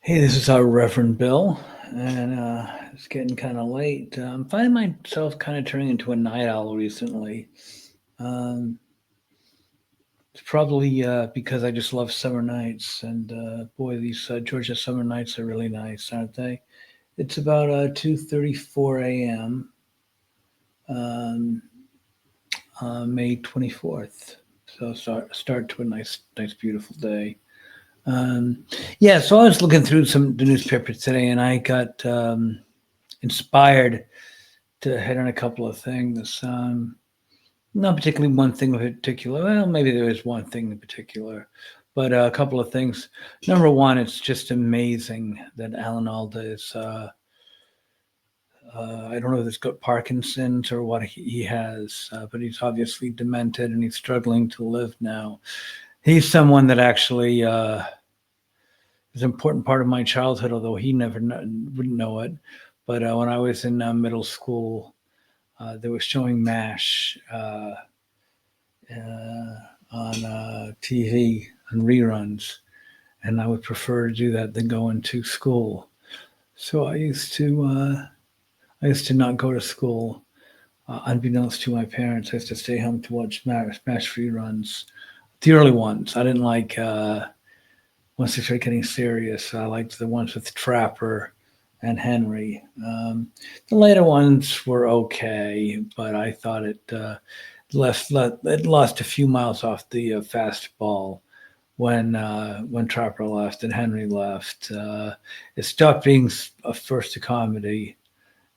Hey, this is our Reverend Bill, and it's getting kind of late. I'm finding myself kind of turning into a night owl recently. Um, it's probably because I just love summer nights, and boy, these Georgia summer nights are really nice, aren't they? It's about 2:34 a.m. Um, May 24th, so start to a nice, beautiful day. Um, yeah, so I was looking through the newspapers today, and I got inspired to hit on a couple of things. Not particularly one thing in particular. Well, maybe there is one thing in particular, but a couple of things. Number one, it's just amazing that Alan Alda is. I don't know if he's got Parkinson's or what he has, but he's obviously demented and he's struggling to live now. He's someone that actually is an important part of my childhood, although he never wouldn't know it. But when I was in middle school, they were showing MASH on TV and reruns, and I would prefer to do that than going to school. So I used to not go to school, unbeknownst to my parents. I used to stay home to watch MASH reruns, the early ones. I didn't like once they started getting serious. I liked the ones with Trapper and Henry. The later ones were okay, but I thought it lost a few miles off the fastball when Trapper left and Henry left. It stopped being a first a comedy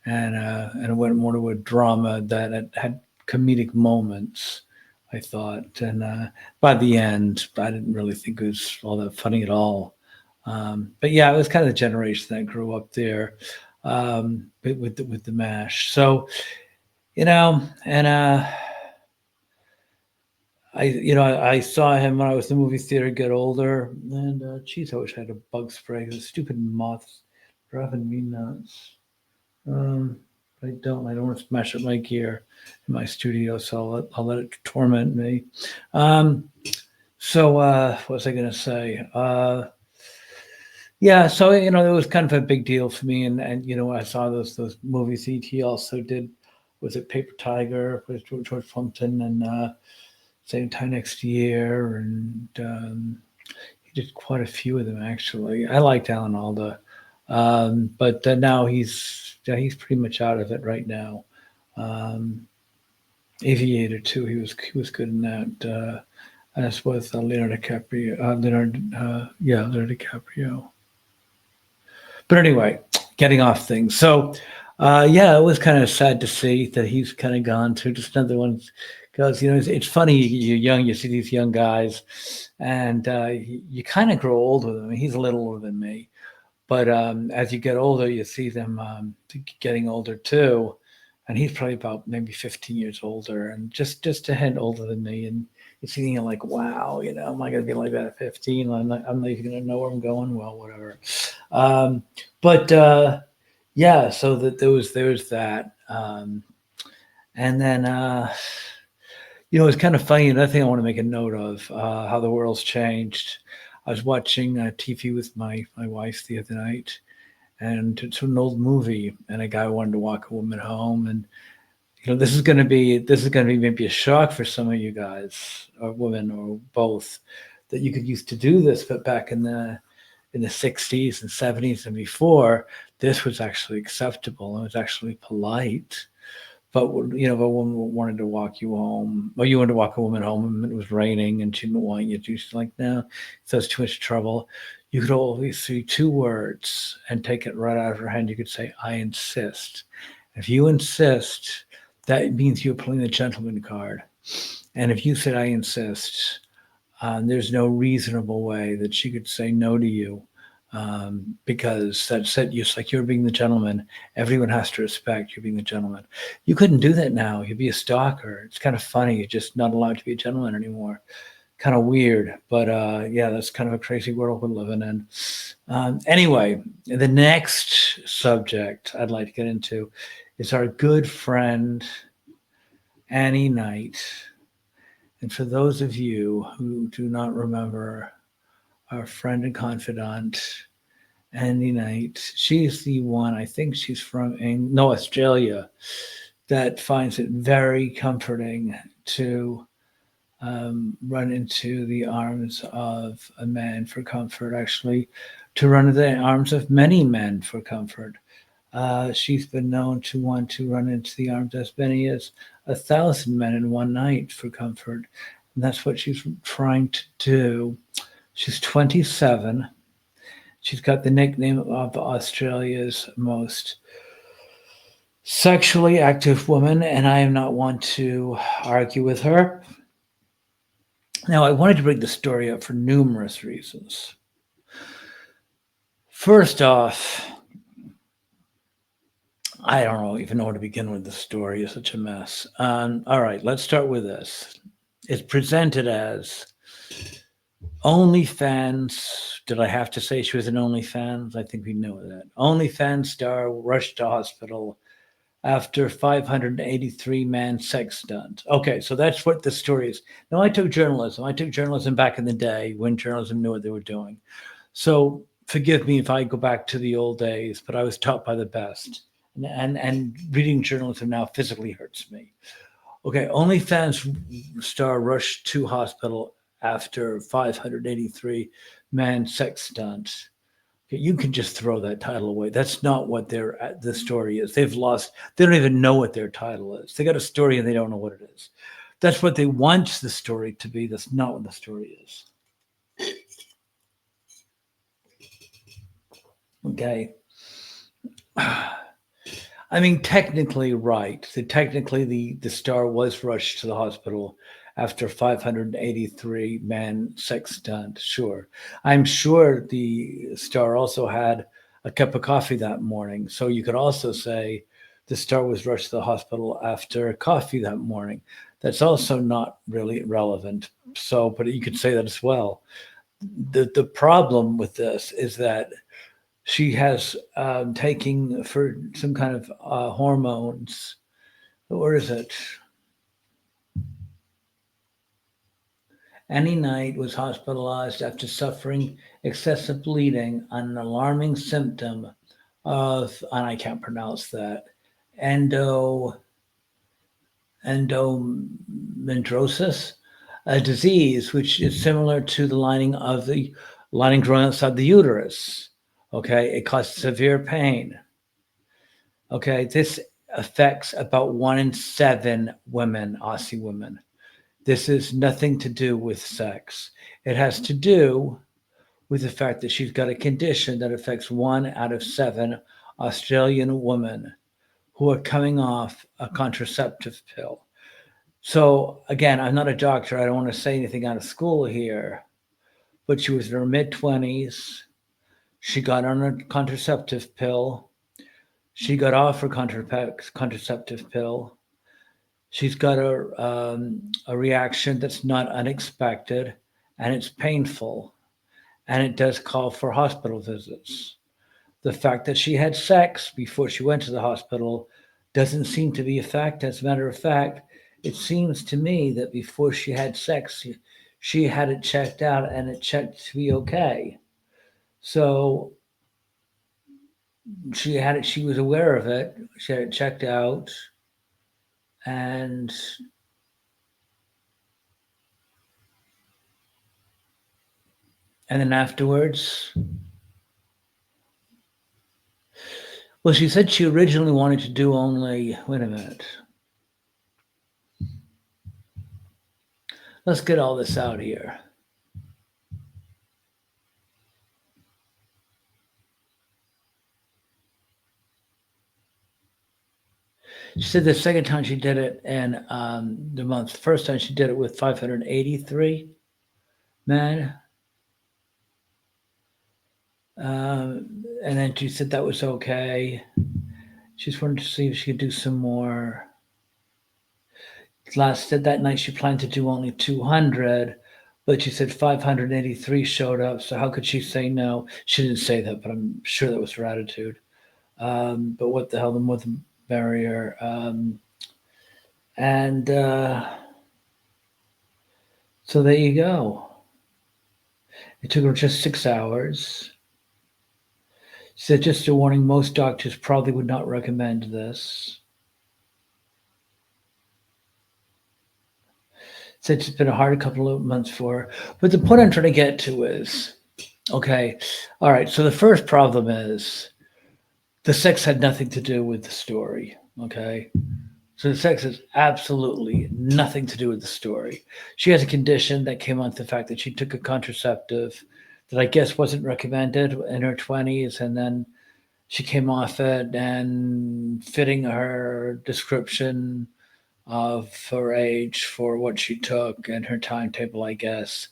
and it went more to a drama that it had comedic moments. I thought, and by the end, I didn't really think it was all that funny at all. But yeah, it was kind of the generation that grew up there with the Mash. So and I saw him when I was in the movie theater get older, and geez, I wish I had a bug spray. The stupid moths driving me nuts. Um, I don't. I don't want to smash up my gear in my studio, so I'll let it torment me. Um, what was I going to say? Yeah, so it was kind of a big deal for me, and I saw those movies. He also did. Was it Paper Tiger with George Plumpton and same time next year, and he did quite a few of them actually. I liked Alan Alda, but now he's pretty much out of it right now. Um, Aviator too. He was good in that. As with Leonardo DiCaprio. Leonardo DiCaprio. But anyway, getting off things. So, yeah, it was kind of sad to see that he's kind of gone to just another one. Because it's funny. You're young, you see these young guys, and you kind of grow old with them. He's a little older than me, but as you get older, you see them getting older too. And he's probably about maybe 15 years older, and just a hint older than me. And you're seeing it like, wow, am I going to be like that at 15? I'm not even going to know where I'm going. Well, whatever. Um, but yeah, so that there was that, and then it's kind of funny. Another thing I want to make a note of how the world's changed. I was watching TV with my wife the other night, and it's an old movie, and a guy wanted to walk a woman home, and this is going to be maybe a shock for some of you guys, or women, or both, that you could used to do this, but back in the 60s and 70s and before, this was actually acceptable and it was actually polite. But if a woman wanted to walk you home, or you wanted to walk a woman home, and it was raining, and she didn't want you to, she's like, no, so it's too much trouble. You could always say two words and take it right out of her hand. You could say, I insist. If you insist, that means you're playing the gentleman card. And if you said, I insist, there's no reasonable way that she could say no to you, because that's it. Just like you're being the gentleman, everyone has to respect you being the gentleman. You couldn't do that now. You'd be a stalker. It's kind of funny. You're just not allowed to be a gentleman anymore. Kind of weird, but yeah, that's kind of a crazy world we're living in. Anyway, the next subject I'd like to get into is our good friend Annie Knight. And for those of you who do not remember our friend and confidant, Andy Knight. She's the one, I think she's from Australia, that finds it very comforting to run into the arms of a man for comfort, actually, to run into the arms of many men for comfort. She's been known to want to run into the arms as many as 1,000 men in one night for comfort. And that's what she's trying to do. She's 27. She's got the nickname of Australia's most sexually active woman, and I am not one to argue with her. Now, I wanted to bring the story up for numerous reasons. First off, I don't even know where to begin with the story. It's such a mess. All right, let's start with this. It's presented as OnlyFans. Did I have to say she was an OnlyFans? I think we know that. OnlyFans star rushed to hospital after 583-man sex stunt. Okay, so that's what the story is. Now, I took journalism. I took journalism back in the day when journalism knew what they were doing. So forgive me if I go back to the old days, but I was taught by the best. And reading journalism now physically hurts me. Okay, OnlyFans star rushed to hospital after 583-man sex stunt. Okay, you can just throw that title away. That's not what the story is. They've lost. They don't even know what their title is. They got a story and they don't know what it is. That's what they want the story to be. That's not what the story is. Okay. I mean, technically, right. So technically, the star was rushed to the hospital after 583-man sex stunt. Sure. I'm sure the star also had a cup of coffee that morning. So you could also say the star was rushed to the hospital after coffee that morning. That's also not really relevant. So, but you could say that as well. The problem with this is that she has taking for some kind of hormones. Where is it? Annie Knight was hospitalized after suffering excessive bleeding, an alarming symptom of, and I can't pronounce that, endometriosis, a disease which is similar to the lining growing outside the uterus. Okay, it causes severe pain. Okay, this affects about 1 in 7 women, Aussie women. This is nothing to do with sex. It has to do with the fact that she's got a condition that affects 1 out of 7 Australian women who are coming off a contraceptive pill. So, again, I'm not a doctor. I don't want to say anything out of school here, but she was in her mid 20s. She got on a contraceptive pill. She got off her contraceptive pill. She's got a reaction that's not unexpected, and it's painful, and it does call for hospital visits. The fact that she had sex before she went to the hospital doesn't seem to be a fact. As a matter of fact, it seems to me that before she had sex, she had it checked out and it checked to be okay. So she had it, she was aware of it, she had it checked out, and then afterwards, well, she said she originally wanted to do only, wait a minute. Let's get all this out here. She said the second time she did it in the month. The first time she did it with 583 men. And then she said that was okay. She just wanted to see if she could do some more. Said that night she planned to do only 200, but she said 583 showed up. So how could she say no? She didn't say that, but I'm sure that was her attitude. But what the hell, the more the merrier. And so there you go. It took her just 6 hours. Said, just a warning, most doctors probably would not recommend this. Said it's been a hard couple of months for her. But the point I'm trying to get to is, okay, all right, so the first problem is the sex had nothing to do with the story, okay? So the sex has absolutely nothing to do with the story. She has a condition that came on to the fact that she took a contraceptive that I guess wasn't recommended in her 20s, and then she came off it, and fitting her description of her age for what she took and her timetable, I guess.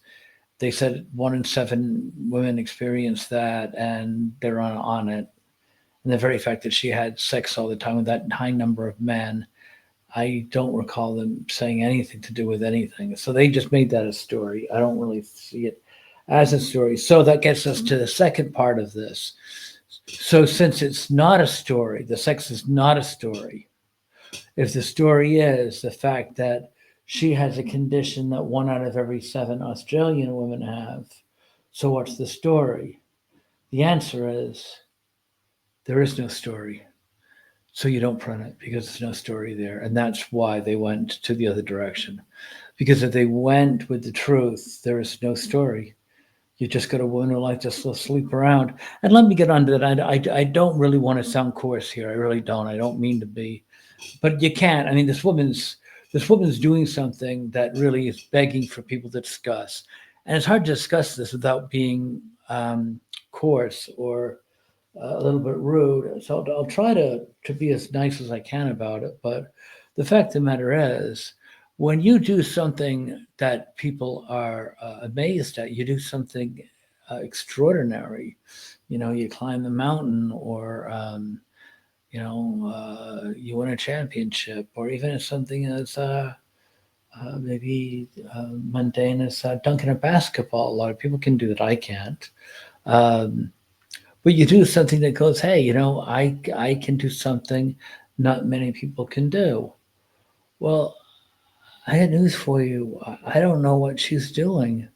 They said 1 in 7 women experience that, and they're on it. And the very fact that she had sex all the time with that high number of men, I don't recall them saying anything to do with anything. So they just made that a story. I don't really see it as a story. So that gets us to the second part of this. So since it's not a story, the sex is not a story. If the story is the fact that she has a condition that 1 out of every 7 Australian women have, so what's the story? The answer is there is no story. So you don't print it because there's no story there. And that's why they went to the other direction. Because if they went with the truth, there is no story. You just got a woman who likes to sleep around. And let me get on to that. I don't really want to sound coarse here. I really don't. I don't mean to be. But you can't. I mean, this woman's doing something that really is begging for people to discuss. And it's hard to discuss this without being coarse or a little bit rude. So I'll try to be as nice as I can about it. But the fact of the matter is, when you do something that people are amazed at, you do something extraordinary. You climb the mountain, or you win a championship, or even something as maybe mundane as dunking a basketball. A lot of people can do that. I can't. Um, but you do something that goes, hey, I can do something not many people can do. Well, I had news for you. I don't know what she's doing.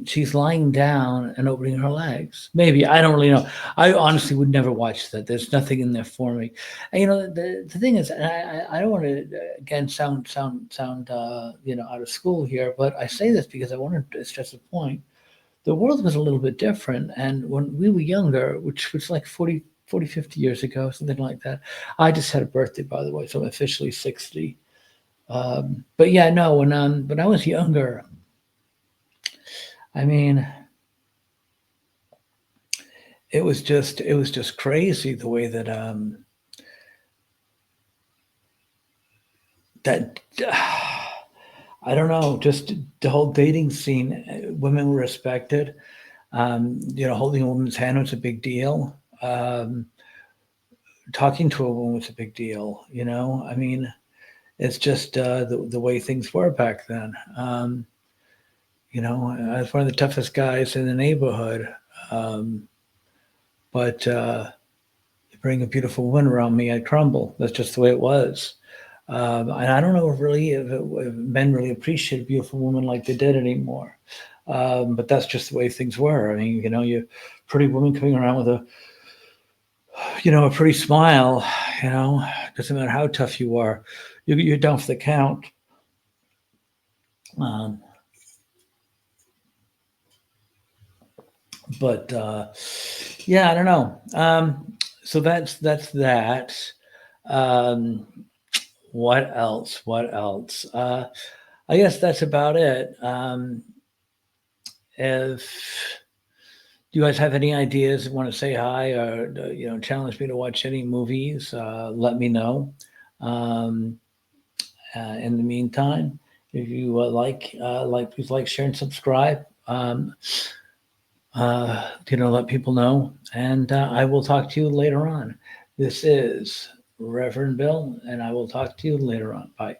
She's lying down and opening her legs. Maybe, I don't really know. I honestly would never watch that. There's nothing in there for me. And the thing is, and I don't want to again sound out of school here, but I say this because I want to stress a point. The world was a little bit different, and when we were younger, which was like 50 years ago, something like that. I just had a birthday, by the way, so I'm officially 60. But yeah, no, when I was younger, I mean, it was just crazy the way that that I don't know, just the whole dating scene. Women were respected. Holding a woman's hand was a big deal. Talking to a woman was a big deal. I mean, it's just the way things were back then. I was one of the toughest guys in the neighborhood. Um, but you bring a beautiful woman around me, I crumble. That's just the way it was. And I don't know if men really appreciate a beautiful woman like they did anymore. But that's just the way things were. I mean, you pretty woman coming around with a pretty smile. Doesn't matter how tough you are, you're down for the count. Um, but yeah, I don't know. So that's that. Um, what else? What else? I guess that's about it. If you guys have any ideas, want to say hi, or challenge me to watch any movies, let me know. Um, in the meantime, if you please like, share, and subscribe. Let people know, and I will talk to you later on. This is Reverend Bill, and I will talk to you later on. Bye.